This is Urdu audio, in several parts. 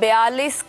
42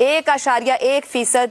1.1%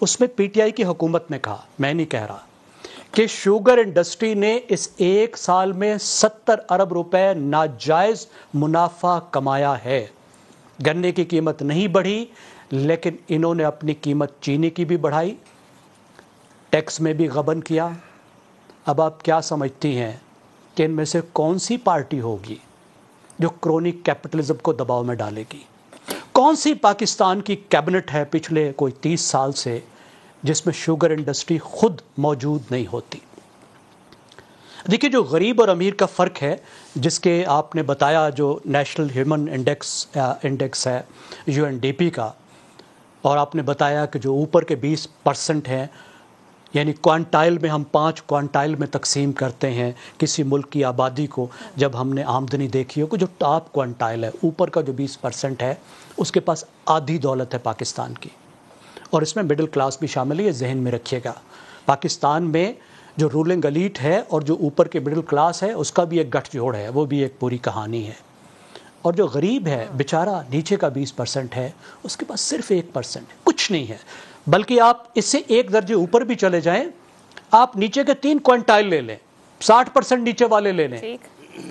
اس میں پی ٹی آئی کی حکومت نے کہا, میں نہیں کہہ رہا, کہ شوگر انڈسٹری نے اس 1 سال میں 70 ارب روپے ناجائز منافع کمایا ہے. گنے کی قیمت نہیں بڑھی, لیکن انہوں نے اپنی قیمت چینی کی بھی بڑھائی, ٹیکس میں بھی غبن کیا. اب آپ کیا سمجھتی ہیں کہ ان میں سے کون سی پارٹی ہوگی جو کرونی کیپٹلزم کو دباؤ میں ڈالے گی؟ کون سی پاکستان کی کیبنٹ ہے پچھلے کوئی 30 سال سے جس میں شوگر انڈسٹری خود موجود نہیں ہوتی؟ دیکھیے, جو غریب اور امیر کا فرق ہے, جس کے آپ نے بتایا, جو نیشنل ہیومن انڈیکس ہے UNDP کا, اور آپ نے بتایا کہ جو اوپر کے 20% ہیں, یعنی کوانٹائل میں ہم 5 کوانٹائل میں تقسیم کرتے ہیں کسی ملک کی آبادی کو, جب ہم نے آمدنی دیکھی ہو کہ جو ٹاپ کوانٹائل ہے, اوپر کا جو 20% ہے, اس کے پاس آدھی دولت ہے پاکستان کی, اور اس میں مڈل کلاس بھی شامل ہے. یہ ذہن میں رکھیے گا, پاکستان میں جو رولنگ ایلیٹ ہے اور جو اوپر کے مڈل کلاس ہے, اس کا بھی ایک گٹھ جوڑ ہے, وہ بھی ایک پوری کہانی ہے. اور جو غریب ہے بیچارہ, نیچے کا 20% ہے, اس کے پاس صرف 1% کچھ نہیں ہے. بلکہ آپ اس سے ایک درجے اوپر بھی چلے جائیں, آپ نیچے کے 3 کوانٹائل لے لیں, 60% نیچے والے لے لیں,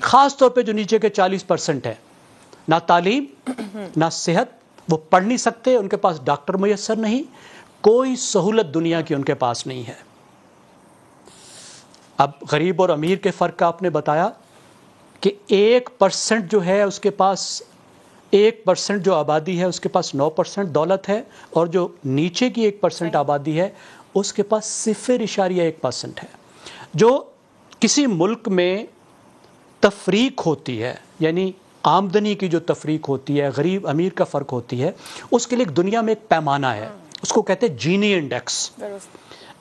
خاص طور پہ جو نیچے کے 40% ہے, نہ تعلیم نہ صحت, وہ پڑھ نہیں سکتے, ان کے پاس ڈاکٹر میسر نہیں, کوئی سہولت دنیا کی ان کے پاس نہیں ہے. اب غریب اور امیر کے فرق کا آپ نے بتایا کہ 1% جو ہے اس کے پاس, 1% جو آبادی ہے اس کے پاس 9% دولت ہے, اور جو نیچے کی 1% آبادی ہے اس کے پاس 0.1% ہے. جو کسی ملک میں تفریق ہوتی ہے, یعنی آمدنی کی جو تفریق ہوتی ہے, غریب امیر کا فرق ہوتی ہے, اس کے لیے دنیا میں ایک پیمانہ ہے, اس کو کہتے ہیں جینی انڈیکس.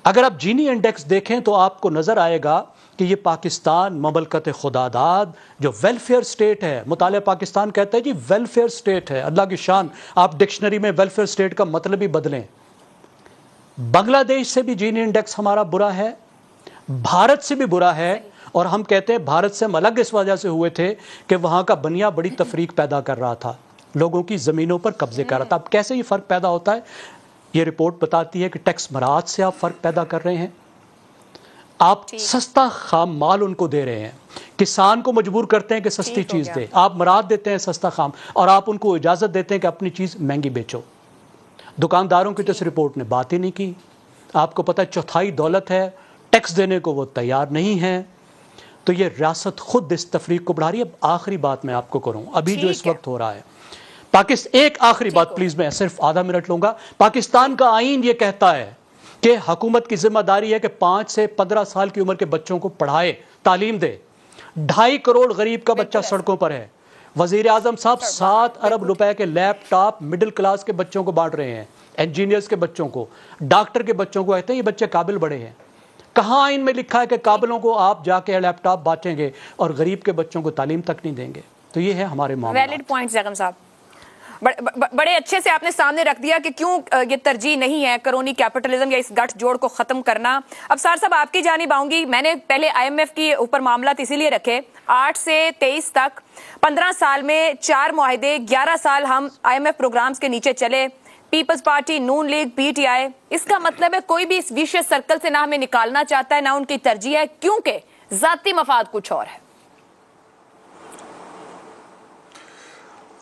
اگر آپ جینی انڈیکس دیکھیں تو آپ کو نظر آئے گا کہ یہ پاکستان مملکت خداداد جو ویلفیئر سٹیٹ ہے, مطالعہ پاکستان کہتا ہے جی ویلفیئر سٹیٹ ہے, اللہ کی شان. آپ ڈکشنری میں ویلفیئر سٹیٹ کا مطلب ہی بدلیں. بنگلہ دیش سے بھی جینی انڈیکس ہمارا برا ہے, بھارت سے بھی برا ہے, اور ہم کہتے ہیں بھارت سے ہم الگ اس وجہ سے ہوئے تھے کہ وہاں کا بنیا بڑی تفریق پیدا کر رہا تھا, لوگوں کی زمینوں پر قبضے کر رہا تھا. اب کیسے یہ فرق پیدا ہوتا ہے؟ یہ رپورٹ بتاتی ہے کہ ٹیکس مراعات سے آپ فرق پیدا کر رہے ہیں, آپ سستا خام مال ان کو دے رہے ہیں, کسان کو مجبور کرتے ہیں کہ سستی چیز دے, آپ مراعات دیتے ہیں سستا خام, اور آپ ان کو اجازت دیتے ہیں کہ اپنی چیز مہنگی بیچو. دکانداروں کی تو اس رپورٹ نے بات ہی نہیں کی. آپ کو پتہ ہے 1/4 دولت ہے, ٹیکس دینے کو وہ تیار نہیں ہیں. تو یہ ریاست خود اس تفریق کو بڑھا رہی ہے. اب آخری بات میں آپ کو کروں, ابھی جو اس وقت ہو رہا ہے, ایک آخری بات پلیز, میں صرف آدھا منٹ لوں گا. پاکستان کا آئین یہ کہتا ہے کہ حکومت کی ذمہ داری ہے کہ 5 سے 15 سال کی عمر کے بچوں کو پڑھائے, تعلیم دے. 2.5 کروڑ غریب کا بچہ سڑکوں پر ہے. وزیر اعظم صاحب 7 ارب روپے کے لیپ ٹاپ مڈل کلاس کے بچوں کو بانٹ رہے ہیں, انجینئرز کے بچوں کو, ڈاکٹر کے بچوں کو. کہتے ہیں یہ بچے قابل بڑے ہیں. کہاں آئین میں لکھا ہے کہ قابلوں کو آپ جا کے لیپ ٹاپ بانٹیں گے اور غریب کے بچوں کو تعلیم تک نہیں دیں گے؟ تو یہ ہے ہمارے معاملات. ویلڈ پوائنٹ زیغم صاحب, بڑے اچھے سے آپ نے سامنے رکھ دیا کہ کیوں یہ ترجیح نہیں ہے کرونی کیپٹلزم یا اس گٹھ جوڑ کو ختم کرنا. اب سار صاحب آپ کی جانب آؤں گی. میں نے پہلے IMF کی اوپر معاملات اسی لیے رکھے, 8 سے 23 تک 15 سال میں 4 معاہدے, 11 سال ہم IMF پروگرامز کے نیچے چلے, پیپلز پارٹی, نون لیگ, PTI. اس کا مطلب ہے کوئی بھی اس ویشیس سرکل سے نہ ہمیں نکالنا چاہتا ہے, نہ ان کی ترجیح ہے, کیونکہ ذاتی مفاد کچھ اور ہے.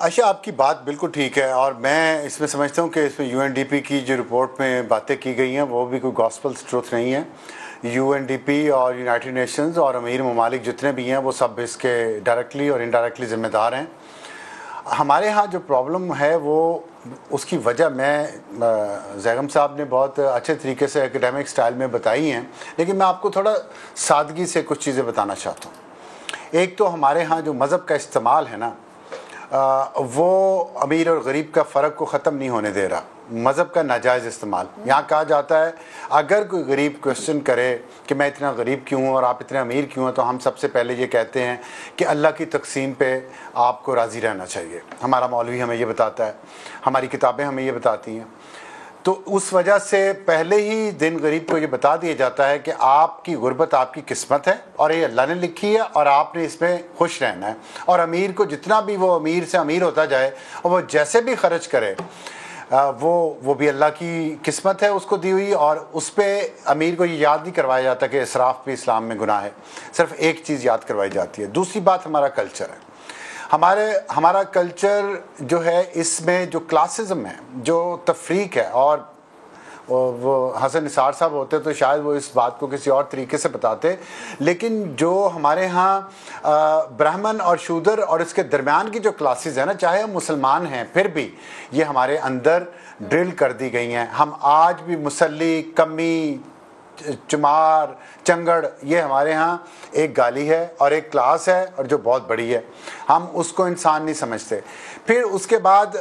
عائشہ, آپ کی بات بالکل ٹھیک ہے, اور میں اس میں سمجھتا ہوں کہ اس میں UNDP کی جو رپورٹ میں باتیں کی گئی ہیں وہ بھی کوئی گاسپل ٹروتھ نہیں ہے. UNDP اور یونائٹڈ نیشنز اور امیر ممالک جتنے بھی ہیں وہ سب اس کے ڈائریکٹلی اور انڈائریکٹلی ذمہ دار ہیں. ہمارے ہاں جو پرابلم ہے وہ اس کی وجہ میں زیغم صاحب نے بہت اچھے طریقے سے اکیڈیمک سٹائل میں بتائی ہیں, لیکن میں آپ کو تھوڑا سادگی سے کچھ چیزیں بتانا چاہتا ہوں. ایک تو ہمارے ہاں جو مذہب کا استعمال ہے نا, وہ امیر اور غریب کا فرق کو ختم نہیں ہونے دے رہا. مذہب کا ناجائز استعمال, یہاں کہا جاتا ہے اگر کوئی غریب کوشچن کرے کہ میں اتنا غریب کیوں ہوں اور آپ اتنے امیر کیوں ہیں, تو ہم سب سے پہلے یہ کہتے ہیں کہ اللہ کی تقسیم پہ آپ کو راضی رہنا چاہیے. ہمارا مولوی ہمیں یہ بتاتا ہے, ہماری کتابیں ہمیں یہ بتاتی ہیں. تو اس وجہ سے پہلے ہی دن غریب کو یہ بتا دیا جاتا ہے کہ آپ کی غربت آپ کی قسمت ہے اور یہ اللہ نے لکھی ہے اور آپ نے اس میں خوش رہنا ہے. اور امیر کو جتنا بھی وہ امیر سے امیر ہوتا جائے اور وہ جیسے بھی خرچ کرے, وہ بھی اللہ کی قسمت ہے اس کو دی ہوئی, اور اس پہ امیر کو یہ یاد نہیں کروایا جاتا کہ اسراف بھی اسلام میں گناہ ہے, صرف ایک چیز یاد کروائی جاتی ہے. دوسری بات ہمارا کلچر ہے. ہمارا کلچر جو ہے اس میں جو کلاسزم ہے, جو تفریق ہے, اور وہ حسن نثار صاحب ہوتے تو شاید وہ اس بات کو کسی اور طریقے سے بتاتے, لیکن جو ہمارے ہاں برہمن اور شودر اور اس کے درمیان کی جو کلاسز ہیں نا, چاہے ہم مسلمان ہیں پھر بھی یہ ہمارے اندر ڈرل کر دی گئی ہیں. ہم آج بھی مسلی, کمی, چمار, چنگڑ, یہ ہمارے ہاں ایک گالی ہے اور ایک کلاس ہے اور جو بہت بڑی ہے, ہم اس کو انسان نہیں سمجھتے. پھر اس کے بعد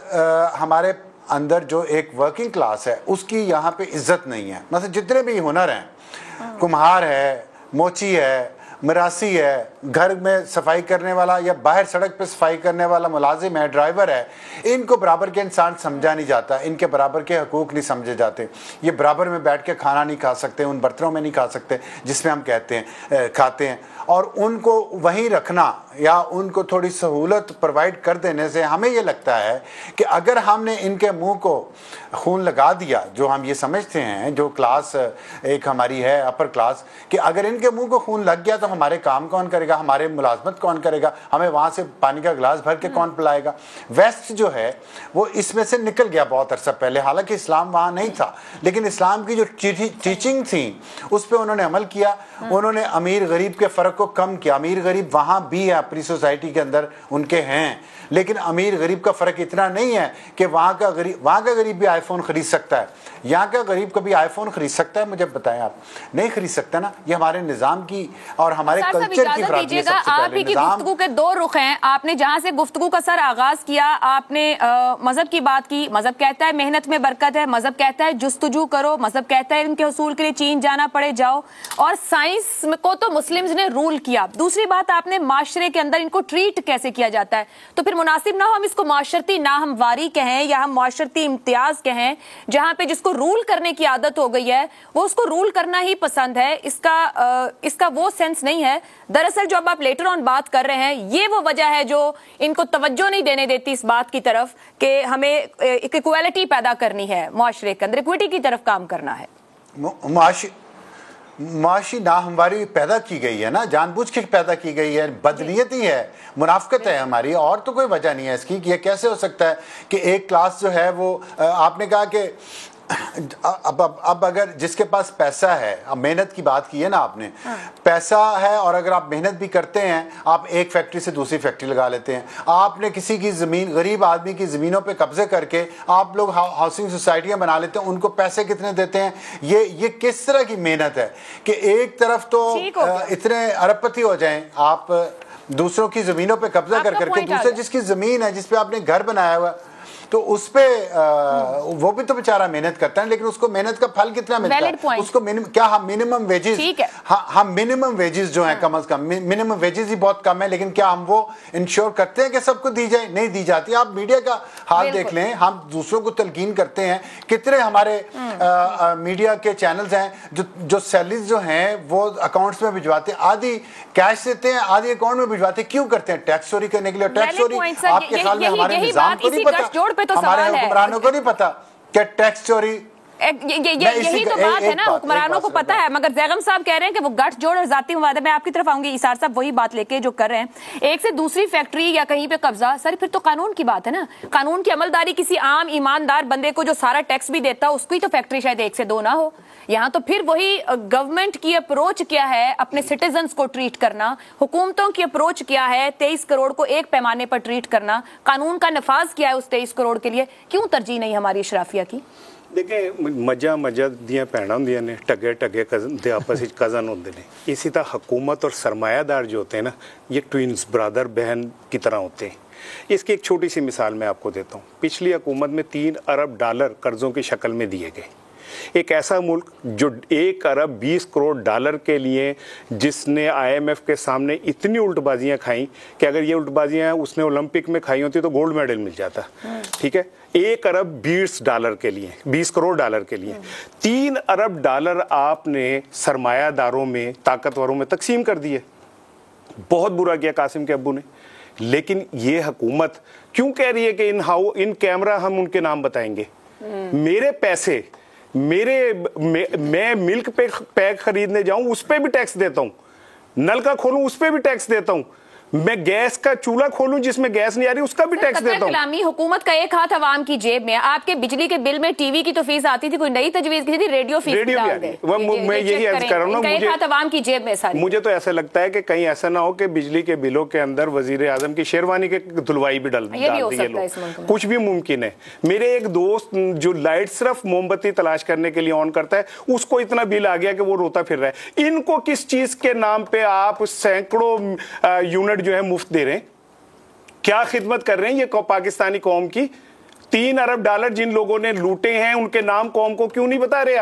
ہمارے اندر جو ایک ورکنگ کلاس ہے اس کی یہاں پہ عزت نہیں ہے. مثلا جتنے بھی ہنر ہیں, کمہار ہے, موچی ہے, مراسی ہے, گھر میں صفائی کرنے والا یا باہر سڑک پہ صفائی کرنے والا ملازم ہے, ڈرائیور ہے, ان کو برابر کے انسان سمجھا نہیں جاتا, ان کے برابر کے حقوق نہیں سمجھے جاتے. یہ برابر میں بیٹھ کے کھانا نہیں کھا سکتے, ان برتنوں میں نہیں کھا سکتے جس میں ہم کھاتے ہیں. اور ان کو وہیں رکھنا یا ان کو تھوڑی سہولت پرووائڈ کر دینے سے ہمیں یہ لگتا ہے کہ اگر ہم نے ان کے منہ کو خون لگا دیا, جو ہم یہ سمجھتے ہیں جو کلاس ایک ہماری ہے اپر کلاس, کہ اگر ان کے منہ کو خون لگ گیا تو ہمارے کام کون کرے گا, ہمارے ملازمت کون کرے گا, ہمیں وہاں سے پانی کا گلاس بھر کے کون پلائے گا. ویسٹ جو ہے وہ اس میں سے نکل گیا بہت عرصہ پہلے, حالانکہ اسلام وہاں نہیں تھا, لیکن اسلام کی جو ٹیچنگ تھی اس پہ انہوں نے عمل کیا. انہوں نے امیر غریب کے فرق کو کم کیا. امیر غریب وہاں بھی ہے اپنی سوسائٹی کے اندر ان کے ہیں, لیکن امیر غریب کا فرق اتنا نہیں ہے کہ وہاں کا غریب بھی آئی فون خرید سکتا ہے. یہاں کا غریب کبھی آئی فون خرید سکتا ہے؟ مجھے بتائیں, آپ نہیں خرید سکتا نا. یہ ہمارے نظام کی اور ہمارے کلچر کی خرابی ہے. سب سے آپ ہی کی گفتگو کے دو رخ ہیں. آپ نے جہاں سے گفتگو کا سر آغاز کیا, آپ نے مذہب کی بات کی. مذہب کہتا ہے محنت میں برکت ہے, مذہب کہتا ہے جستجو کرو, مذہب کہتا ہے ان کے حصول کے لیے چین جانا پڑے جاؤ, اور سائنس کو تو مسلمز نے رول کیا. دوسری بات, آپ نے معاشرے کے اندر ان کو ٹریٹ کیسے کیا جاتا ہے. تو پھر مناسب نہ ہو ہم اس کو معاشرتی ناہمواری کہیں یا ہم معاشرتی امتیاز کہیں, جہاں پہ جس کو رول کرنے کی عادت ہو گئی ہے وہ اس کو رول کرنا ہی پسند ہے. اس کا وہ سینس نہیں ہے. دراصل جو اب آپ لیٹر آن بات کر رہے ہیں, یہ وہ وجہ ہے جو ان کو توجہ نہیں دینے دیتی اس بات کی طرف کہ ہمیں ایک ایکویلٹی پیدا کرنی ہے معاشرے کے اندر, ایکویٹی کی طرف کام کرنا ہے. معاشی ناہمواری پیدا کی گئی ہے نا, جان بوجھ کے پیدا کی گئی ہے, بدنیتی ہے, منافقت ہے ہماری, اور تو کوئی وجہ نہیں ہے اس کی. یہ کیسے ہو سکتا ہے کہ ایک کلاس جو ہے وہ, آپ نے کہا کہ اب اگر جس کے پاس پیسہ ہے, اب محنت کی بات کی ہے نا آپ نے, پیسہ ہے اور اگر آپ محنت بھی کرتے ہیں, آپ ایک فیکٹری سے دوسری فیکٹری لگا لیتے ہیں. آپ نے کسی کی زمین, غریب آدمی کی زمینوں پہ قبضے کر کے آپ لوگ ہاؤسنگ سوسائٹیاں بنا لیتے ہیں, ان کو پیسے کتنے دیتے ہیں. یہ کس طرح کی محنت ہے کہ ایک طرف تو اتنے ارب پتی ہو جائیں آپ دوسروں کی زمینوں پہ قبضہ کر کے, دوسرے جس کی زمین ہے جس پہ آپ نے گھر بنایا ہوا تو اس پہ وہ بھی تو بیچارہ محنت کرتا ہے, لیکن اس کو محنت کا پھل کتنا ملتا ہے اس کو. کیا ہم منیمم ویجز, ہم منیمم ویجز جو ہیں کم از کم, منیمم ویجز ہی بہت کم ہے, لیکن کیا ہم وہ انشور کرتے ہیں کہ سب کو دی جائے؟ نہیں دی جاتی. آپ میڈیا کا حال دیکھ لیں, ہم دوسروں کو تلقین کرتے ہیں. کتنے ہمارے میڈیا کے چینلز ہیں جو سیلریز جو ہیں وہ اکاؤنٹس میں بھجواتے ہیں, آدھی کیش دیتے ہیں, آدھی اکاؤنٹ میں بھجواتے ہیں. کیوں کرتے ہیں؟ ٹیکس چوری کرنے کے لیے. ٹیکس چوری آپ کے خیال میں ہمارے نظام کو نہیں پتا, ہمارے حکمرانوں کو نہیں پتا کہ ٹیکس چوری, یہی تو بات ہے نا, حکمرانوں کو پتا ہے. مگر زیغم صاحب کہہ رہے ہیں کہ وہ گٹھ جوڑ اور ذاتی مفاد. میں آپ کی طرف آؤں گی. ایثار صاحب وہی بات لے کے جو کر رہے ہیں, ایک سے دوسری فیکٹری یا کہیں پہ قبضہ, سر پھر تو قانون کی بات ہے نا. قانون کی عملداری کسی عام ایماندار بندے کو جو سارا ٹیکس بھی دیتا اس کی تو فیکٹری شاید ایک سے دو نہ ہو. یہاں تو پھر وہی گورنمنٹ کی اپروچ کیا ہے اپنے سٹیزنز کو ٹریٹ کرنا, حکومتوں کی اپروچ کیا ہے 23 کروڑ کو ایک پیمانے پر ٹریٹ کرنا, قانون کا نفاذ کیا ہے اس 23 کروڑ کے لیے. کیوں ترجیح نہیں ہماری اشرافیہ کی؟ دیکھیں, مجھا دیاں بھیناں ہوندیاں نے, ٹگے دے آپس وچ کزن ہوندے نے. اسی طرح حکومت اور سرمایہ دار جو ہوتے ہیں نا, یہ ٹوئنز, برادر بہن کی طرح ہوتے ہیں. اس کی ایک چھوٹی سی مثال میں آپ کو دیتا ہوں. پچھلی حکومت میں $3 ارب قرضوں کی شکل میں دیے گئے. ایک ایسا ملک جو $1 ارب 20 کروڑ کے لیے, جس نے IMF کے سامنے اتنی الٹ بازیاں کھائیں کہ اگر یہ الٹ بازیاں اس نے اولمپک میں کھائی ہوتی تو گولڈ میڈل مل جاتا. ٹھیک ہے, $1 ارب 20 کے لیے, $20 کروڑ کے لیے $3 ارب آپ نے سرمایہ داروں میں, طاقتوروں میں تقسیم کر دیے. بہت برا کیا قاسم کے ابو نے. لیکن یہ حکومت کیوں کہہ رہی ہے کہ ان کیمرہ ہم ان کے نام بتائیں گے؟ میرے پیسے میں ملک پیک خریدنے جاؤں اس پہ بھی ٹیکس دیتا ہوں, نل کا کھولوں اس پہ بھی ٹیکس دیتا ہوں, میں گیس کا چولہا کھولوں جس میں گیس نہیں آ رہی اس کا بھی ٹیکس دیتا ہوں. حکومت کا ایک ہاتھ عوام کی جیب میں. آپ کے بجلی کے بل میں ٹی وی کی تو فیس آتی تھی, کوئی نئی تجویز کی تھی, ریڈیو فیس بھی ڈال دیں. میں یہی عرض کر رہا ہوں نا, ایک ہاتھ عوام کی جیب میں ساری. مجھے تو ایسا لگتا ہے کہ کہیں ایسا نہ ہو کہ بجلی کے بلوں کے اندر وزیر اعظم کی شیروانی کے دھلوائی بھی ڈال دی لوگ, کچھ بھی ممکن ہے. میرے ایک دوست جو لائٹ صرف موم بتی تلاش کرنے کے لیے آن کرتا ہے, اس کو اتنا بل آ گیا کہ وہ روتا پھر رہا ہے. ان کو کس چیز کے نام پہ آپ سینکڑوں یونٹ جو ہے مفت دے رہے ہیں؟ کیا خدمت کر رہے ہیں یہ پاکستانی قوم کی؟ $3 ارب جن لوگوں نے لوٹے ہیں ان کے نام قوم کو کیوں نہیں بتا رہے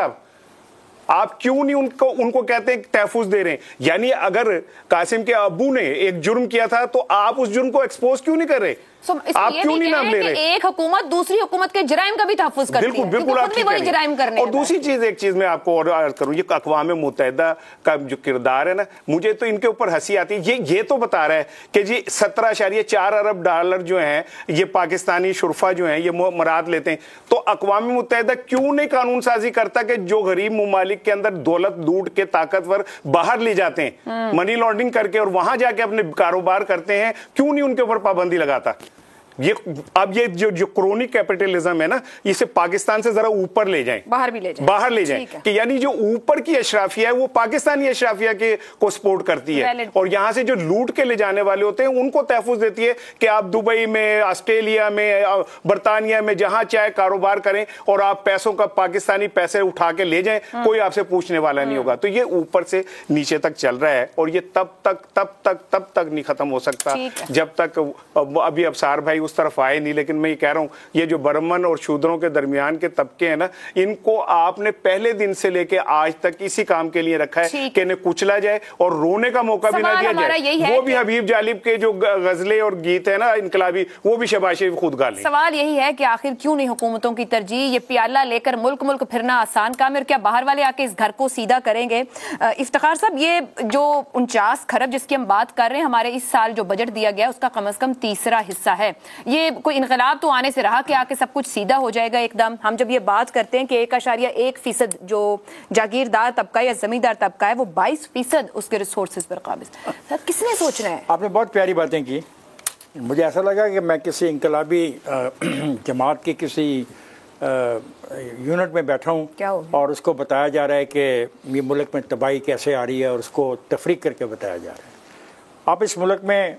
آپ کیوں نہیں ان کو کہتے ہیں تحفظ دے رہے ہیں؟ یعنی اگر قاسم کے ابو نے ایک جرم کیا تھا تو آپ اس جرم کو ایکسپوز کیوں نہیں کر رہے؟ آپ کیوں نہیں نام لے رہے؟ ایک حکومت دوسری حکومت کے جرائم کا بھی تحفظ کرتی ہے. بالکل آپ وہی جرائم کرنے. اور دوسری چیز, ایک چیز میں آپ کو اور عرض کروں, یہ اقوام متحدہ کا جو کردار ہے نا, مجھے تو ان کے اوپر ہنسی آتی ہے. یہ تو بتا رہا ہے کہ جی 17.4 ارب جو ہیں یہ پاکستانی شرفا جو ہیں یہ مراد لیتے ہیں, تو اقوام متحدہ کیوں نہیں قانون سازی کرتا کہ جو غریب ممالک کے اندر دولت لوٹ کے طاقتور باہر لے جاتے ہیں منی لانڈرنگ کر کے اور وہاں جا کے اپنے کاروبار کرتے ہیں, کیوں نہیں ان کے اوپر پابندی لگاتا؟ اب یہ جو کرونی کیپٹلزم ہے نا, اسے پاکستان سے ذرا اوپر لے جائیں, باہر لے جائیں کہ یعنی جو اوپر کی اشرافیہ ہے وہ پاکستانی اشرافیہ کو سپورٹ کرتی ہے, اور یہاں سے جو لوٹ کے لے جانے والے ہوتے ہیں ان کو تحفظ دیتی ہے کہ آپ دبئی میں, آسٹریلیا میں, برطانیہ میں جہاں چاہے کاروبار کریں اور آپ پیسوں کا پاکستانی پیسے اٹھا کے لے جائیں, کوئی آپ سے پوچھنے والا نہیں ہوگا. تو یہ اوپر سے نیچے تک چل رہا ہے, اور یہ تب تک نہیں ختم ہو سکتا جب تک ابھی ابصار بھائی اس طرف آئے نہیں. لیکن میں یہ کہہ رہا ہوں, یہ جو برمن اور شودروں کے درمیان کے طبقے ہیں نا, ان کو آپ نے پہلے دن سے لے کے آج تک اسی کام کے لیے رکھا ہے کہ انہیں کچلا جائے اور رونے کا موقع بھی نہ دیا جائے. وہ بھی حبیب جالب کے جو غزلیں اور گیت ہیں نا انقلابی, وہ بھی شہباز شریف خود گا لیں. سوال یہی ہے کہ آخر کیوں نہیں حکومتوں کی ترجیح یہ پیالہ لے کر ملک پھرنا آسان کام ہے, اور کیا باہر والے آ کے اس گھر کو سیدھا کریں گے؟ افتخار صاحب, یہ جو 49 کھرب جس کی ہم بات کر رہے ہیں, ہمارے اس سال جو بجٹ دیا گیا اس کا کم از کم تیسرا حصہ ہے. یہ کوئی انقلاب تو آنے سے رہا کہ آ کے سب کچھ سیدھا ہو جائے گا ایک دم؟ ہم جب یہ بات کرتے ہیں کہ 1.1% جو جاگیردار طبقہ یا زمیندار طبقہ ہے وہ 22% اس کے ریسورسز پر قابض. کس نے سوچنا ہے؟ آپ نے بہت پیاری باتیں کی. مجھے ایسا لگا کہ میں کسی انقلابی جماعت کی کسی یونٹ میں بیٹھا ہوں اور اس کو بتایا جا رہا ہے کہ یہ ملک میں تباہی کیسے آ رہی ہے اور اس کو تفریق کر کے بتایا جا رہا ہے. آپ اس ملک میں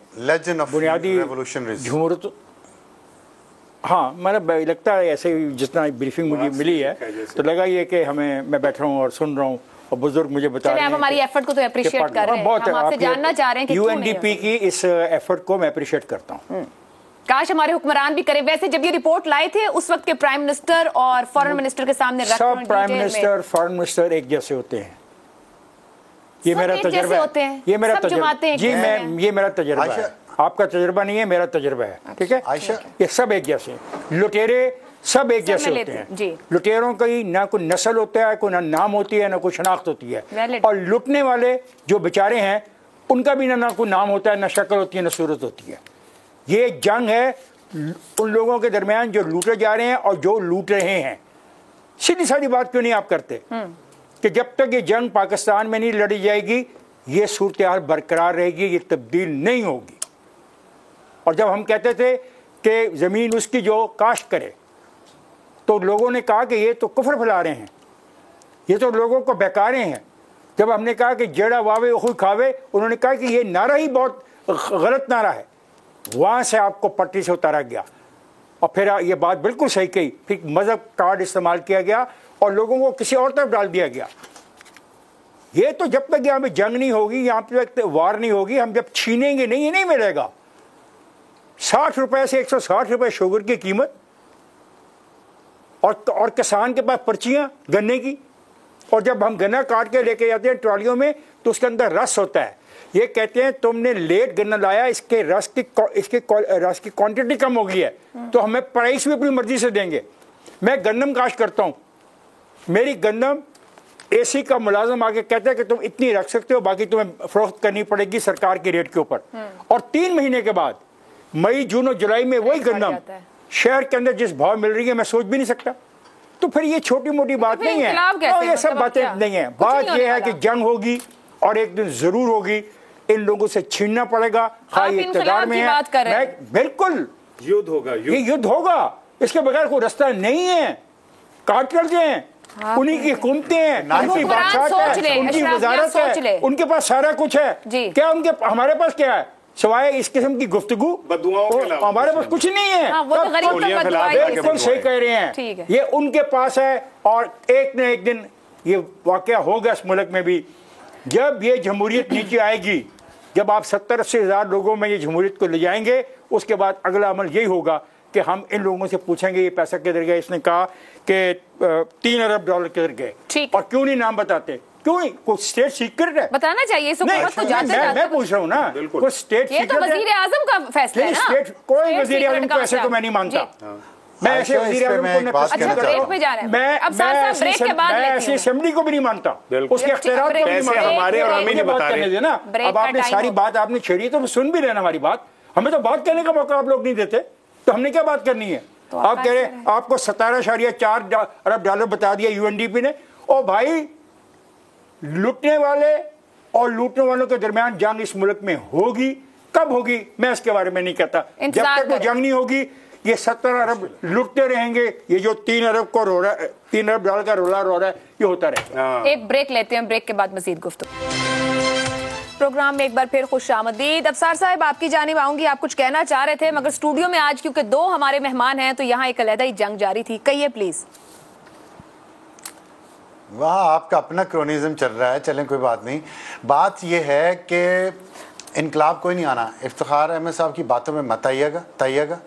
بنیادی جمہوریت, ہاں میں لگتا ہے ایسے جتنا بریفنگ مجھے ملی ہے تو لگا یہ کہ میں بیٹھا ہوں اور سن رہا ہوں اور بزرگ مجھے بتا رہے ہیں. آپ ہماری ایفرٹ کو تو اپریشیٹ کر رہے ہیں, ہم آپ سے جاننا چاہ رہے ہیں کہ UNDP کی اس ایفرٹ کو میں اپریشیٹ کرتا ہوں. کاش ہمارے حکمران بھی کرے. ویسے جب یہ رپورٹ لائے تھے اس وقت کے پرائم منسٹر اور فارن منسٹر کے سامنے سب پرائم منسٹر فارن منسٹر ایک جیسے ہوتے ہیں. یہ میرا تجربہ ہے, یہ میرا تجربہ جی, یہ میرا تجربہ ہے, آپ کا تجربہ نہیں ہے, میرا تجربہ ہے. ٹھیک ہے, یہ سب ایک جیسے ہیں. لٹیرے سب ایک جیسے ہوتے ہیں. لٹیروں کی نہ کوئی نسل ہوتا ہے, کوئی نہ نام ہوتی ہے, نہ کوئی شناخت ہوتی ہے, اور لٹنے والے جو بیچارے ہیں ان کا بھی نہ کوئی نام ہوتا ہے, نہ شکل ہوتی ہے, نہ صورت ہوتی ہے. یہ جنگ ہے ان لوگوں کے درمیان جو لوٹے جا رہے ہیں اور جو لوٹ رہے ہیں. سیدھی سادی بات کیوں نہیں آپ کرتے کہ جب تک یہ جنگ پاکستان میں نہیں لڑی جائے گی یہ صورتحال برقرار رہے گی, یہ تبدیل نہیں ہوگی. اور جب ہم کہتے تھے کہ زمین اس کی جو کاشت کرے تو لوگوں نے کہا کہ یہ تو کفر پھیلا رہے ہیں, یہ تو لوگوں کو بہکارے ہیں. جب ہم نے کہا کہ جیڑا واوے اخوی کھاوے, انہوں نے کہا کہ یہ نعرہ ہی بہت غلط نعرہ ہے. وہاں سے آپ کو پٹی سے اتارا گیا اور پھر یہ بات بالکل صحیح کہی, پھر مذہب کارڈ استعمال کیا گیا اور لوگوں کو کسی اور طرف ڈال دیا گیا. یہ تو جب تک یہاں پہ جنگ نہیں ہوگی, یہاں پہ وار نہیں ہوگی, ہم جب چھینیں گے نہیں, یہ نہیں ملے گا. 60 روپے سے 160 روپے شوگر کی قیمت, اور کسان کے پاس پرچیاں گنے کی, اور جب ہم گنا کاٹ کے لے کے جاتے ہیں ٹرالیوں میں تو اس کے اندر رس ہوتا ہے. یہ کہتے ہیں تم نے لیٹ گنا لایا, اس کے رس کی کوانٹٹی کم ہو گئی ہے تو ہمیں پرائس بھی اپنی مرضی سے دیں گے. میں گندم کاشت کرتا ہوں, میری گندم AC کا ملازم آ کے کہتا ہے کہ تم اتنی رکھ سکتے ہو, باقی تمہیں فروخت کرنی پڑے گی سرکار کے ریٹ کے اوپر. اور 3 مہینے کے بعد مئی, جون اور جولائی میں وہی گندم شہر کے اندر جس بھاؤ مل رہی ہے میں سوچ بھی نہیں سکتا. تو پھر یہ چھوٹی موٹی بات نہیں ہے, یہ سب باتیں نہیں ہیں. بات یہ ہے کہ جنگ ہوگی اور ایک دن ضرور ہوگی, ان لوگوں سے چھیننا پڑے گا, خواہ اقتدار میں ہے. بالکل یدھ ہوگا, یہ یدھ ہوگا, اس کے بغیر کوئی رستہ نہیں ہے. کاٹ کر دیں, انہی کی حکومتیں ہیں, ان کی بادشاہت ہے, ان کی وزارت ہے, ان کے پاس سارا کچھ ہے. کیا ان کے ہمارے پاس کیا ہے سوائے اس قسم کی گفتگو؟ ہمارے پاس کچھ نہیں ہے. بالکل صحیح کہہ رہے ہیں, یہ ان کے پاس ہے. اور ایک نہ ایک دن یہ واقعہ ہوگا اس ملک میں بھی, جب یہ جمہوریت نیچے آئے گی, جب آپ 70-80 ہزار لوگوں میں یہ جمہوریت کو لے جائیں گے, اس کے بعد اگلا عمل یہی ہوگا کہ ہم ان لوگوں سے پوچھیں گے یہ پیسہ کدھر گیا. اس نے کہا کہ $3 ارب کدھر گئے, اور کیوں نہیں نام بتاتے؟ کیوں نہیں؟ کوئی اسٹیٹ سیکرٹ ہے؟ بتانا چاہیے حکومت کو جاتے جاتے. میں پوچھ رہا ہوں نا, کوئی اسٹیٹ سیکرٹ ہے؟ یہ تو وزیر اعظم کا فیصلہ ہے نا. کوئی وزیر اعظم کو ایسے تو میں نہیں مانتا. میں ایسے وزیر اعظم کو ایسی اسمبلی کو بھی نہیں مانتا, اس کے اختیارات کو بھی نہیں مانتا. اب آپ نے ساری بات آپ نے چھیڑی تو سن بھی لینا ہماری بات. ہمیں تو بات کہنے کا موقع آپ لوگ نہیں دیتے, تو ہم نے کیا بات کرنی ہے؟ آپ کہہ رہے ہیں آپ کو $17.4 ارب بتا دیا UNDP نے. او بھائی, لوٹنے والے اور لوٹنے والوں کے درمیان جنگ اس ملک میں ہوگی. کب ہوگی میں اس کے بارے میں نہیں کہتا. جب تک وہ جنگ نہیں ہوگی یہ 70 ارب لوٹتے رہیں گے. یہ جو $3 ارب کا رو رہا ہے, $3 ارب کا رولا رو رہا ہے, یہ ہوتا رہے گا. ایک بریک لیتے ہیں, بریک کے بعد مزید گفتگو. پروگرام میں ایک بار پھر خوش آمدید. ابصار صاحب آپ کی جانب آؤں گی, آپ کچھ کہنا چاہ رہے تھے, مگر اسٹوڈیو میں آج کیونکہ 2 ہمارے مہمان ہیں تو یہاں ایک علیحدہ ہی جنگ جاری تھی. کہیے پلیز. وہاں آپ کا اپنا کرونیزم چل رہا ہے, چلیں کوئی بات نہیں. بات یہ ہے کہ انقلاب کوئی نہیں آنا. افتخار احمد صاحب کی باتوں میں مت آئیے گا.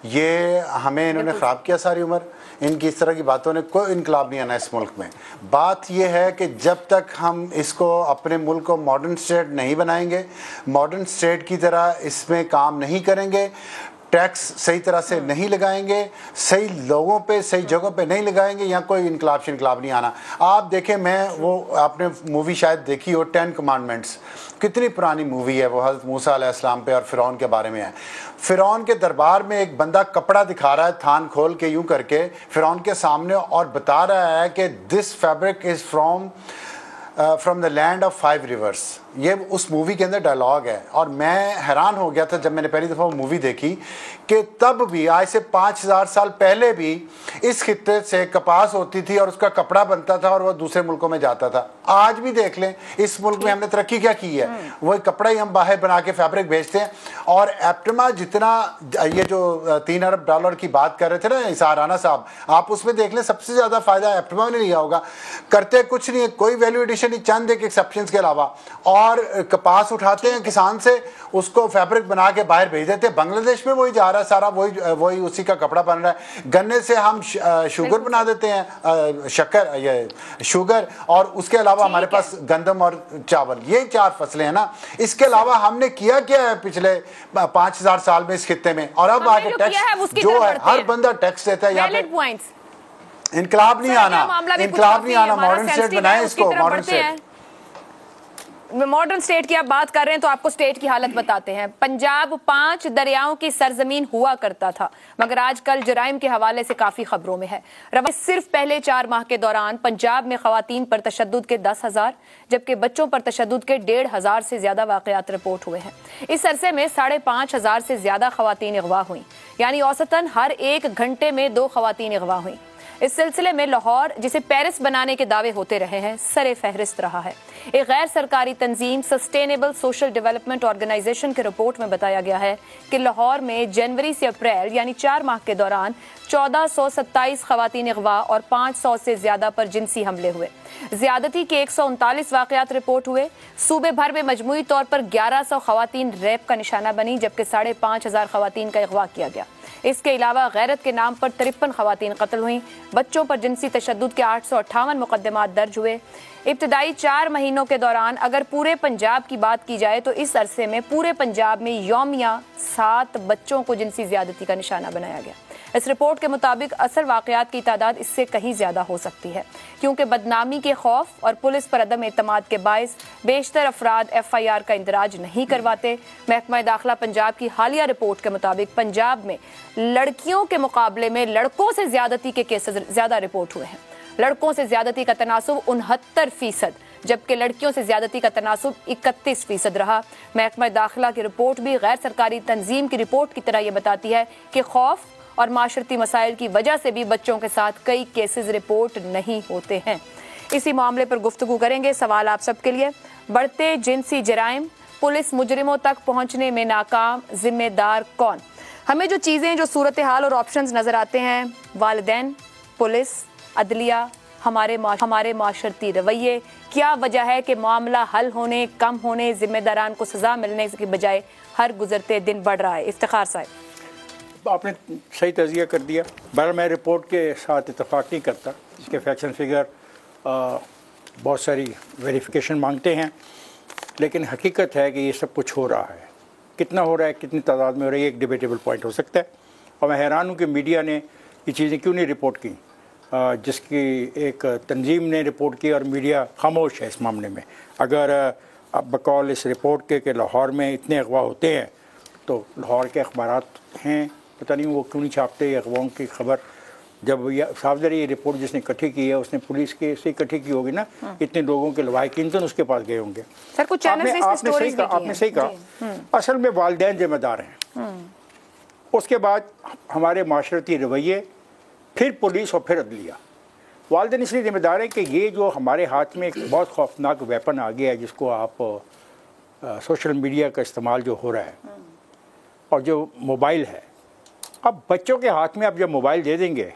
یہ ہمیں انہوں نے خراب کیا ساری عمر. ان کی اس طرح کی باتوں نے کوئی انقلاب نہیں آنا اس ملک میں. بات یہ ہے کہ جب تک ہم اس کو اپنے ملک کو ماڈرن سٹیٹ نہیں بنائیں گے, ماڈرن سٹیٹ کی طرح اس میں کام نہیں کریں گے, ٹیکس صحیح طرح سے نہیں لگائیں گے, صحیح لوگوں پہ صحیح جگہوں پہ نہیں لگائیں گے, یہاں کوئی انقلاب نہیں آنا. آپ دیکھیں, میں وہ آپ نے مووی شاید دیکھی ہو 10 کمانڈمنٹس, کتنی پرانی مووی ہے وہ, حضرت موسیٰ علیہ السلام پہ اور فرعون کے بارے میں ہے. فرعون کے دربار میں ایک بندہ کپڑا دکھا رہا ہے تھان کھول کے یوں کر کے فرعون کے سامنے, اور بتا رہا ہے کہ this fabric is from the land of 5 rivers. یہ اس مووی کے اندر ڈائلاگ ہے. اور میں حیران ہو گیا تھا جب میں نے پہلی دفعہ وہ مووی دیکھی کہ تب بھی آج سے 5000 سال پہلے بھی اس خطے سے کپاس ہوتی تھی اور اس کا کپڑا بنتا تھا اور وہ دوسرے ملکوں میں جاتا تھا. آج بھی دیکھ لیں اس ملک میں ہم نے ترقی کیا کی ہے, وہ کپڑا ہی ہم باہر بنا کے فیبرک بیچتے ہیں. اور ایپٹما جتنا یہ جو $3 ارب کی بات کر رہے تھے نا سہارانہ صاحب, آپ اس میں دیکھ لیں سب سے زیادہ فائدہ ایپٹما نے لیا ہوگا. کرتے کچھ نہیں ہے, کوئی ویلیو ایڈیشن نہیں, چند ایک ایکسیپشنز کے علاوہ. اور کپاس اٹھاتے ہیں کسان سے, اس کو فیبرک بنا کے باہر بھیج دیتے ہیں. بنگلہ دیش میں وہی جا رہا ہے سارا, وہی اسی کا کپڑا بن رہا ہے. گنے سے ہم شوگر بنا دیتے ہیں, شکر یہ شوگر, اور اس کے علاوہ ہمارے پاس گندم اور چاول, یہ 4 فصلیں ہیں نا. اس کے علاوہ ہم نے کیا ہے پچھلے 5000 سال میں اس خطے میں. اور اب آگے ٹیکس جو ہے ہر بندہ ٹیکس دیتا ہے. یہاں پہ انقلاب نہیں آنا, ماڈرن سٹیٹ بنائیں اس کو. ماڈرن سٹیٹ کی آپ بات کر رہے ہیں تو آپ کو سٹیٹ کی حالت بتاتے ہیں. پنجاب 5 دریاؤں کی سرزمین ہوا کرتا تھا, مگر آج کل جرائم کے حوالے سے کافی خبروں میں ہے. صرف پہلے 4 ماہ کے دوران پنجاب میں خواتین پر تشدد کے 10,000 جبکہ بچوں پر تشدد کے 1,500 سے زیادہ واقعات رپورٹ ہوئے ہیں. اس عرصے میں 5,500 سے زیادہ خواتین اغوا ہوئیں, یعنی اوسطاً ہر 1 گھنٹے میں 2 خواتین اغوا ہوئیں. اس سلسلے میں لاہور, جسے پیرس بنانے کے دعوے ہوتے رہے ہیں, سر فہرست رہا ہے. ایک غیر سرکاری تنظیم سسٹینیبل سوشل ڈیولپمنٹ آرگنائزیشن کے رپورٹ میں بتایا گیا ہے کہ لاہور میں جنوری سے اپریل یعنی 4 ماہ کے دوران 1427 خواتین اغوا اور 500 سے زیادہ پر جنسی حملے ہوئے. زیادتی کے 139 واقعات رپورٹ ہوئے. صوبے بھر میں مجموعی طور پر 1100 خواتین ریپ کا نشانہ بنی, جبکہ 5,500 خواتین کا اغوا کیا گیا. اس کے علاوہ غیرت کے نام پر 53 خواتین قتل ہوئیں. بچوں پر جنسی تشدد کے 858 مقدمات درج ہوئے. ابتدائی 4 مہینوں کے دوران اگر پورے پنجاب کی بات کی جائے تو اس عرصے میں پورے پنجاب میں یومیہ 7 بچوں کو جنسی زیادتی کا نشانہ بنایا گیا. اس رپورٹ کے مطابق اصل واقعات کی تعداد اس سے کہیں زیادہ ہو سکتی ہے، کیونکہ بدنامی کے خوف اور پولیس پر عدم اعتماد کے باعث بیشتر افراد FIR کا اندراج نہیں کرواتے۔ محکمہ داخلہ پنجاب کی حالیہ رپورٹ کے مطابق پنجاب میں لڑکیوں کے مقابلے میں لڑکوں سے زیادتی کے کیسز زیادہ رپورٹ ہوئے ہیں۔ لڑکوں سے زیادتی کا تناسب 69%، جبکہ لڑکیوں سے زیادتی کا تناسب 31% رہا۔ محکمہ داخلہ کی رپورٹ بھی غیر سرکاری تنظیم کی رپورٹ کی طرح یہ بتاتی ہے کہ خوف اور معاشرتی مسائل کی وجہ سے بھی بچوں کے ساتھ کئی کیسز رپورٹ نہیں ہوتے ہیں۔ اسی معاملے پر گفتگو کریں گے۔ سوال آپ سب کے لیے، بڑھتے جنسی جرائم، پولیس مجرموں تک پہنچنے میں ناکام، ذمہ دار کون؟ ہمیں جو چیزیں، جو صورتحال اور آپشنز نظر آتے ہیں، والدین، پولیس، عدلیہ، ہمارے معاشرتی رویے، کیا وجہ ہے کہ معاملہ حل ہونے، کم ہونے، ذمہ داران کو سزا ملنے کی بجائے ہر گزرتے دن بڑھ رہا ہے؟ افتخار صاحب، آپ نے صحیح تجزیہ کر دیا۔ بہرحال میں رپورٹ کے ساتھ اتفاق نہیں کرتا، اس کے فیکٹس اینڈ فگر بہت ساری ویریفیکیشن مانگتے ہیں، لیکن حقیقت ہے کہ یہ سب کچھ ہو رہا ہے۔ کتنا ہو رہا ہے، کتنی تعداد میں ہو رہا ہے، یہ ایک ڈیبیٹیبل پوائنٹ ہو سکتا ہے، اور میں حیران ہوں کہ میڈیا نے یہ چیزیں کیوں نہیں رپورٹ کی، جس کی ایک تنظیم نے رپورٹ کی اور میڈیا خاموش ہے اس معاملے میں۔ اگر بقول اس رپورٹ کے کہ لاہور میں اتنے اغوا ہوتے ہیں، تو لاہور کے اخبارات ہیں، پتہ نہیں وہ کیوں نہیں چھاپتے یہ اغواؤں کی خبر۔ جب یہ صاف ظاہر یہ رپورٹ جس نے اکٹھی کی ہے، اس نے پولیس کے سے اکٹھی کی ہوگی نا، اتنے لوگوں کے لواحقین تو اس کے پاس گئے ہوں گے۔ آپ نے صحیح کہا، اصل میں والدین ذمہ دار ہیں، اس کے بعد ہمارے معاشرتی رویے، پھر پولیس اور پھر عدلیہ۔ والدین اس لیے ذمہ دار ہیں کہ یہ جو ہمارے ہاتھ میں ایک بہت خوفناک ویپن آ گیا ہے، جس کو آپ سوشل میڈیا کا استعمال جو ہو رہا ہے، اور جو موبائل ہے، اب بچوں کے ہاتھ میں آپ جب موبائل دے دیں گے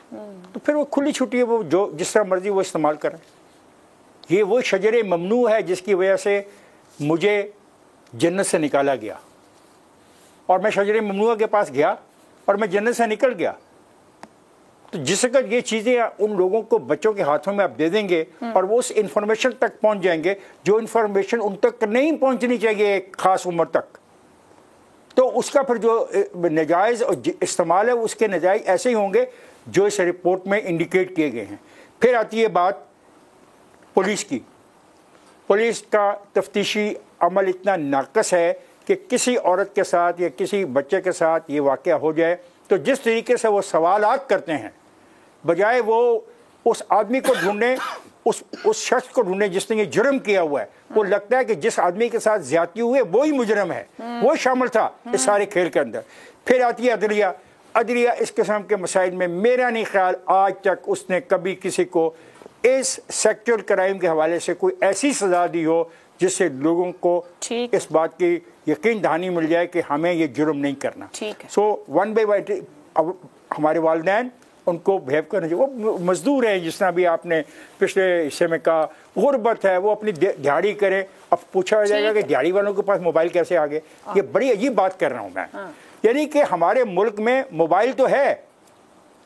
تو پھر وہ کھلی چھٹی ہے، وہ جو جس طرح مرضی وہ استعمال کریں۔ یہ وہ شجر ممنوع ہے جس کی وجہ سے مجھے جنت سے نکالا گیا، اور میں شجر ممنوع کے پاس گیا اور میں جنت سے نکل گیا۔ تو جس وقت یہ چیزیں ان لوگوں کو بچوں کے ہاتھوں میں آپ دے دیں گے، اور وہ اس انفارمیشن تک پہنچ جائیں گے جو انفارمیشن ان تک نہیں پہنچنی چاہیے ایک خاص عمر تک، تو اس کا پھر جو نجائز استعمال ہے اس کے نتائج ایسے ہی ہوں گے جو اس رپورٹ میں انڈیکیٹ کیے گئے ہیں۔ پھر آتی ہے بات پولیس کی۔ پولیس کا تفتیشی عمل اتنا ناقص ہے کہ کسی عورت کے ساتھ یا کسی بچے کے ساتھ یہ واقعہ ہو جائے تو جس طریقے سے وہ سوالات کرتے ہیں، بجائے وہ اس آدمی کو ڈھونڈیں، اس شخص کو ڈھونڈیں جس نے یہ جرم کیا ہوا ہے، وہ لگتا ہے کہ جس آدمی کے ساتھ زیادتی ہوئی ہے وہی مجرم ہے، وہ شامل تھا اس سارے کھیل کے اندر۔ پھر آتی ہے عدلیہ۔ عدلیہ اس قسم کے مسائل میں میرا نہیں خیال آج تک اس نے کبھی کسی کو اس سیکچول کرائم کے حوالے سے کوئی ایسی سزا دی ہو جس سے لوگوں کو اس بات کی یقین دہانی مل جائے کہ ہمیں یہ جرم نہیں کرنا۔ سو ون بائی ون ہمارے والدین ان کو بہیو کرنا چاہیے۔ وہ مزدور ہیں، جس طرح بھی آپ نے پچھلے حصے میں کہا، غربت ہے، وہ اپنی دیہڑی کرے۔ اب پوچھا جائے گا کہ دیہڑی والوں کے پاس موبائل کیسے آ گئے؟ یہ بڑی عجیب بات کر رہا ہوں میں، یعنی کہ ہمارے ملک میں موبائل تو ہے،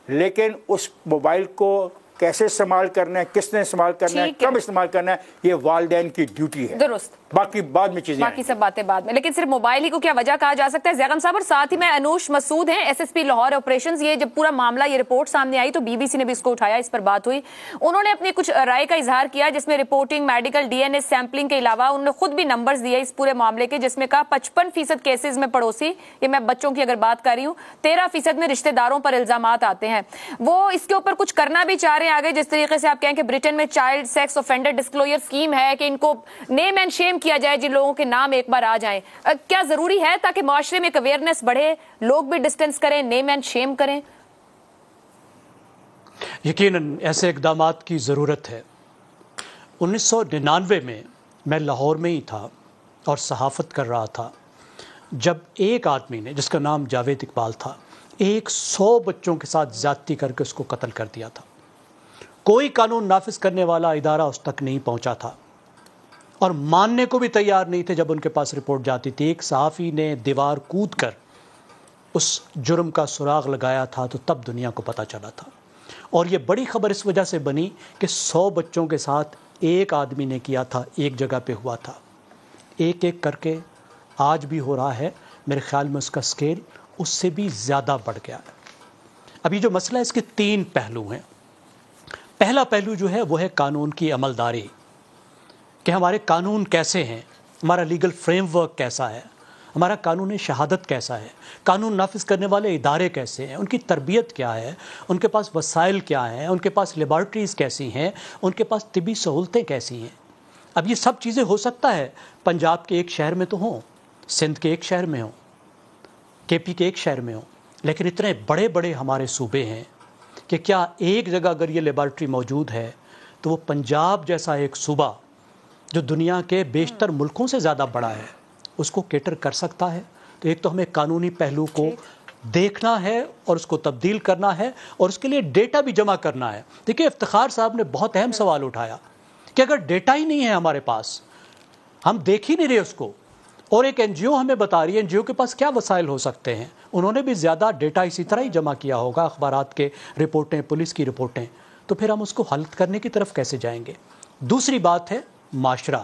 لیکن اس موبائل کو کیسے استعمال کرنا ہے، کس نے استعمال کرنا ہے، کب استعمال کرنا ہے، یہ والدین کی ڈیوٹی ہے۔ درست، باقی بعد میں چیزیں، باقی سب باتیں بعد میں، لیکن صرف موبائل ہی کو کیا وجہ کہا جا سکتا ہے؟ زیغم صاحب، اور ساتھ ہی میں انوش مسعود ہیں، SSP لاہور آپریشنز۔ یہ جب پورا معاملہ، یہ رپورٹ سامنے آئی تو BBC نے بھی اس کو اٹھایا، اس پر بات ہوئی، انہوں نے اپنی کچھ رائے کا اظہار کیا، جس میں رپورٹنگ، میڈیکل DNA سیمپلنگ کے علاوہ انہوں نے خود بھی نمبرز دیے اس پورے معاملے کے، جس میں کہا 55% کیسز میں پڑوسی، یہ میں بچوں کی اگر بات کر رہی ہوں، 13% میں رشتہ داروں پر الزامات آتے ہیں۔ وہ اس کے اوپر کچھ کرنا بھی چاہ رہے ہیں آگے، جس طریقے سے آپ کہیں کہ برٹن میں چائلڈ سیکس آفینڈر ڈسکلوجر اسکیم ہے کہ ان کو نیم اینڈ شیم کیا جائے جن لوگوں کے نام ایک بار آ جائیں۔ کیا ضروری ہے تاکہ معاشرے میں ایک اویئرنیس بڑھے، لوگ بھی ڈسٹینس کریں، نیم اینڈ شیم کریں؟ یقیناً ایسے اقدامات کی ضرورت ہے۔ 1999 میں لاہور میں ہی تھا اور صحافت کر رہا تھا، جب ایک آدمی نے، جس کا نام جاوید اقبال تھا، 100 بچوں کے ساتھ زیادتی کر کے اس کو قتل کر دیا تھا۔ کوئی قانون نافذ کرنے والا ادارہ اس تک نہیں پہنچا تھا اور ماننے کو بھی تیار نہیں تھے جب ان کے پاس رپورٹ جاتی تھی۔ ایک صحافی نے دیوار کود کر اس جرم کا سراغ لگایا تھا تو تب دنیا کو پتہ چلا تھا، اور یہ بڑی خبر اس وجہ سے بنی کہ 100 بچوں کے ساتھ ایک آدمی نے کیا تھا، ایک جگہ پہ ہوا تھا، ایک ایک کر کے آج بھی ہو رہا ہے۔ میرے خیال میں اس کا سکیل اس سے بھی زیادہ بڑھ گیا ہے۔ اب یہ جو مسئلہ ہے اس کے 3 پہلو ہیں. پہلا پہلو جو ہے وہ ہے قانون کی عملداری، کہ ہمارے قانون کیسے ہیں، ہمارا لیگل فریم ورک کیسا ہے، ہمارا قانون شہادت کیسا ہے، قانون نافذ کرنے والے ادارے کیسے ہیں، ان کی تربیت کیا ہے، ان کے پاس وسائل کیا ہیں، ان کے پاس لیبارٹریز کیسی ہیں، ان کے پاس طبی سہولتیں کیسی ہیں. اب یہ سب چیزیں ہو سکتا ہے پنجاب کے ایک شہر میں تو ہوں، سندھ کے ایک شہر میں ہوں، کے پی کے ایک شہر میں ہوں، لیکن اتنے بڑے بڑے ہمارے صوبے ہیں کہ کیا ایک جگہ اگر یہ لیبارٹری موجود ہے تو وہ پنجاب جیسا ایک صوبہ جو دنیا کے بیشتر ملکوں سے زیادہ بڑا ہے اس کو کیٹر کر سکتا ہے؟ تو ایک تو ہمیں قانونی پہلو کو دیکھنا ہے اور اس کو تبدیل کرنا ہے اور اس کے لیے ڈیٹا بھی جمع کرنا ہے. دیکھیں افتخار صاحب نے بہت اہم سوال اٹھایا کہ اگر ڈیٹا ہی نہیں ہے ہمارے پاس، ہم دیکھ ہی نہیں رہے اس کو، اور ایک این جی او ہمیں بتا رہی ہے این جی او کے پاس کیا وسائل ہو سکتے ہیں، انہوں نے بھی زیادہ ڈیٹا اسی طرح ہی جمع کیا ہوگا، اخبارات کے رپورٹیں، پولیس کی رپورٹیں، تو پھر ہم اس کو حل کرنے کی طرف کیسے جائیں گے؟ دوسری بات ہے معاشرہ،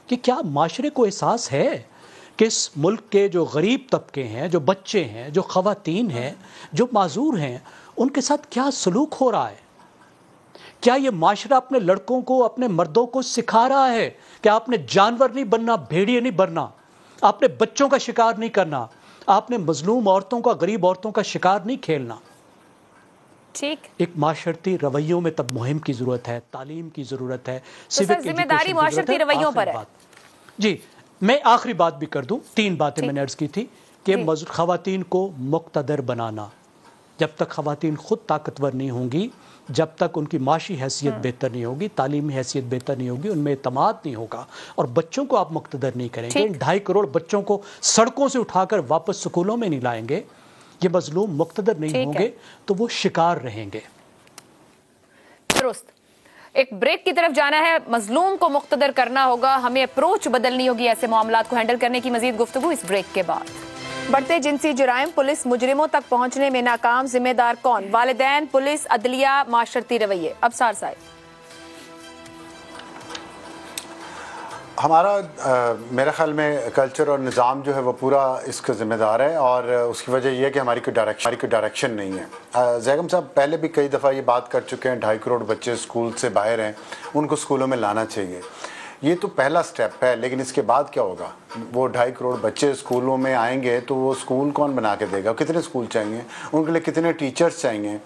کہ کیا معاشرے کو احساس ہے کہ اس ملک کے جو غریب طبقے ہیں، جو بچے ہیں، جو خواتین ہیں، جو معذور ہیں، ان کے ساتھ کیا سلوک ہو رہا ہے؟ کیا یہ معاشرہ اپنے لڑکوں کو، اپنے مردوں کو سکھا رہا ہے کہ آپ نے جانور نہیں بننا، بھیڑیے نہیں بننا، آپ نے بچوں کا شکار نہیں کرنا، آپ نے مظلوم عورتوں کا، غریب عورتوں کا شکار نہیں کھیلنا؟ ٹھیک، ایک معاشرتی رویوں میں تب مہم کی ضرورت ہے، تعلیم کی ضرورت ہے، ذمہ داری معاشرتی رویوں پر ہے. جی میں آخری بات بھی کر دوں، 3 باتیں میں نے عرض کی تھی کہ خواتین کو مقتدر بنانا. جب تک خواتین خود طاقتور نہیں ہوں گی، جب تک ان کی معاشی حیثیت بہتر نہیں ہوگی، تعلیمی حیثیت بہتر نہیں ہوگی، ان میں اعتماد نہیں ہوگا، اور بچوں کو آپ مقتدر نہیں کریں گے، 2.5 کروڑ بچوں کو سڑکوں سے اٹھا کر واپس سکولوں میں نہیں لائیں گے، یہ مظلوم مقتدر نہیں ہوں گے تو وہ شکار رہیں گے. درست. ایک بریک کی طرف جانا ہے، مظلوم کو مقتدر کرنا ہوگا، ہمیں اپروچ بدلنی ہوگی ایسے معاملات کو ہینڈل کرنے کی. مزید گفتگو اس بریک کے بعد. بڑھتے جنسی جرائم، پولیس مجرموں تک پہنچنے میں ناکام، ذمہ دار کون؟ والدین، پولیس، عدلیہ، معاشرتی رویے. ابصار صاحب. ہمارا میرے خیال میں کلچر اور نظام جو ہے وہ پورا اس کا ذمہ دار ہے، اور اس کی وجہ یہ ہے کہ ہماری کوئی ڈائریکشن نہیں ہے. زیگم صاحب پہلے بھی کئی دفعہ یہ بات کر چکے ہیں، 2.5 کروڑ بچے اسکول سے باہر ہیں، ان کو اسکولوں میں لانا چاہیے. یہ تو پہلا سٹیپ ہے، لیکن اس کے بعد کیا ہوگا؟ وہ 2.5 کروڑ بچے اسکولوں میں آئیں گے تو وہ اسکول کون بنا کے دے گا؟ کتنے اسکول چاہیے ان کے لیے؟ کتنے ٹیچرز چاہیے؟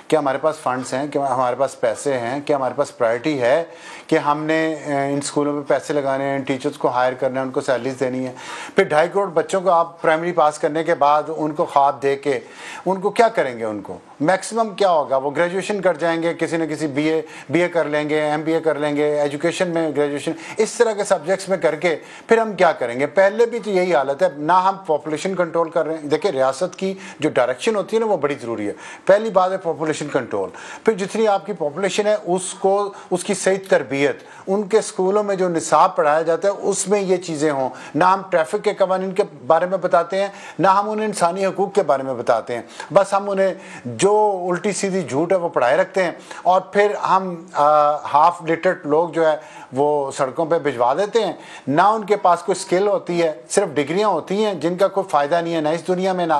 کیا ہمارے پاس فنڈز ہیں؟ کیا ہمارے پاس پیسے ہیں؟ کیا ہمارے پاس پرائرٹی ہے کہ ہم نے ان اسکولوں پہ پیسے لگانے ہیں، ٹیچرز کو ہائر کرنا ہے، ان کو سیلریز دینی ہے؟ پھر 2.5 کروڑ بچوں کو آپ پرائمری پاس کرنے کے بعد ان کو خواب دے کے ان کو کیا کریں گے؟ ان کو میکسیمم کیا ہوگا؟ وہ گریجویشن کر جائیں گے، کسی نہ کسی بی اے کر لیں گے، ایم بی اے کر لیں گے، ایجوکیشن میں گریجویشن، اس طرح کے سبجیکٹس میں کر کے پھر ہم کیا کریں گے؟ پہلے بھی تو یہی حالت ہے، نہ ہم پاپولیشن کنٹرول کر رہے ہیں. دیکھیں ریاست کی جو ڈائریکشن ہوتی ہے نا وہ بڑی ضروری ہے. پہلی بات ہے پاپولیشن کنٹرول، پھر جتنی آپ کی پاپولیشن ہے اس کی صحیح تربیت، ان کے اسکولوں میں جو نصاب پڑھایا جاتا ہے اس میں یہ چیزیں ہوں. نہ ہم ٹریفک کے قوانین کے بارے میں بتاتے ہیں، نہ ہم انہیں انسانی حقوق کے بارے میں بتاتے ہیں، بس ہم انہیں جو الٹی سیدھی جھوٹ ہے وہ پڑھائے رکھتے ہیں، اور پھر ہم ہاف لٹرٹ لوگ جو ہے وہ سڑکوں پہ بھجوا دیتے ہیں. نہ ان کے پاس کوئی سکل ہوتی ہے، صرف ڈگریاں ہوتی ہیں جن کا کوئی فائدہ نہیں ہے، نہ اس دنیا میں نہ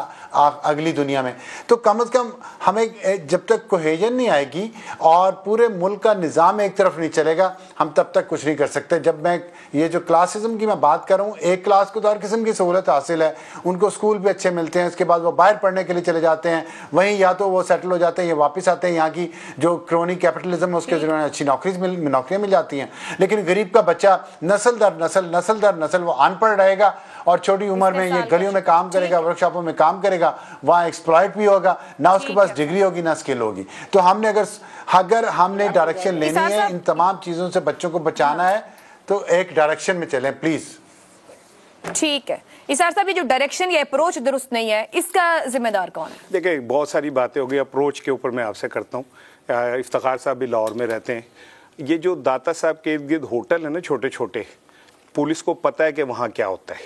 اگلی دنیا میں. تو کم از کم ہمیں جب تک کوہیجن نہیں آئے گی اور پورے ملک کا نظام ایک طرف نہیں چلے گا، ہم تب تک کچھ نہیں کر سکتے. جب میں یہ جو کلاسزم کی میں بات کر رہا ہوں، ایک کلاس کو تو ہر قسم کی سہولت حاصل ہے، ان کو اسکول بھی اچھے ملتے ہیں، اس کے بعد وہ باہر پڑھنے کے لیے چلے جاتے ہیں، وہیں یا تو وہ سیٹل ہو جاتے ہیں یا واپس آتے ہیں. یہاں کی جو کرونی کیپٹلزم ہے اس کے ذریعے اچھی نوکریاں مل جاتی ہیں. لیکن غریب کا بچہ نسل در نسل وہ ان پڑھ رہے گا، اور چھوٹی عمر میں یہ گلیوں میں کام کرے گا، ورک شاپوں میں کام کرے گا، وہاں ایکسپلائٹ بھی ہوگا، نہ اس کے پاس ڈگری ہوگی نہ اسکل ہوگی. تو ہم نے اگر ہم نے ڈائریکشن لینی ہے، ان تمام چیزوں سے بچوں کو بچانا ہے، تو ایک ڈائریکشن میں چلیں پلیز. ٹھیک ہے اسار صاحب، یہ جو ڈائریکشن یا اپروچ درست نہیں ہے، اس کا ذمہ دار کون ہے؟ دیکھیں بہت ساری باتیں ہو گئی، اپروچ کے اوپر میں آپ سے کرتا ہوں. افتخار صاحب بھی لاہور میں رہتے ہیں. یہ جو داتا صاحب کے ارد گرد ہوٹل ہیں نا چھوٹے چھوٹے، پولیس کو پتہ ہے کہ وہاں کیا ہوتا ہے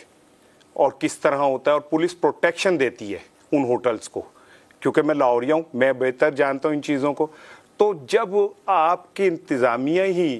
اور کس طرح ہوتا ہے، اور پولیس پروٹیکشن دیتی ہے ان ہوٹلز کو، کیونکہ میں لاہوریہ ہوں، میں بہتر جانتا ہوں ان چیزوں کو. تو جب آپ کی انتظامیہ ہی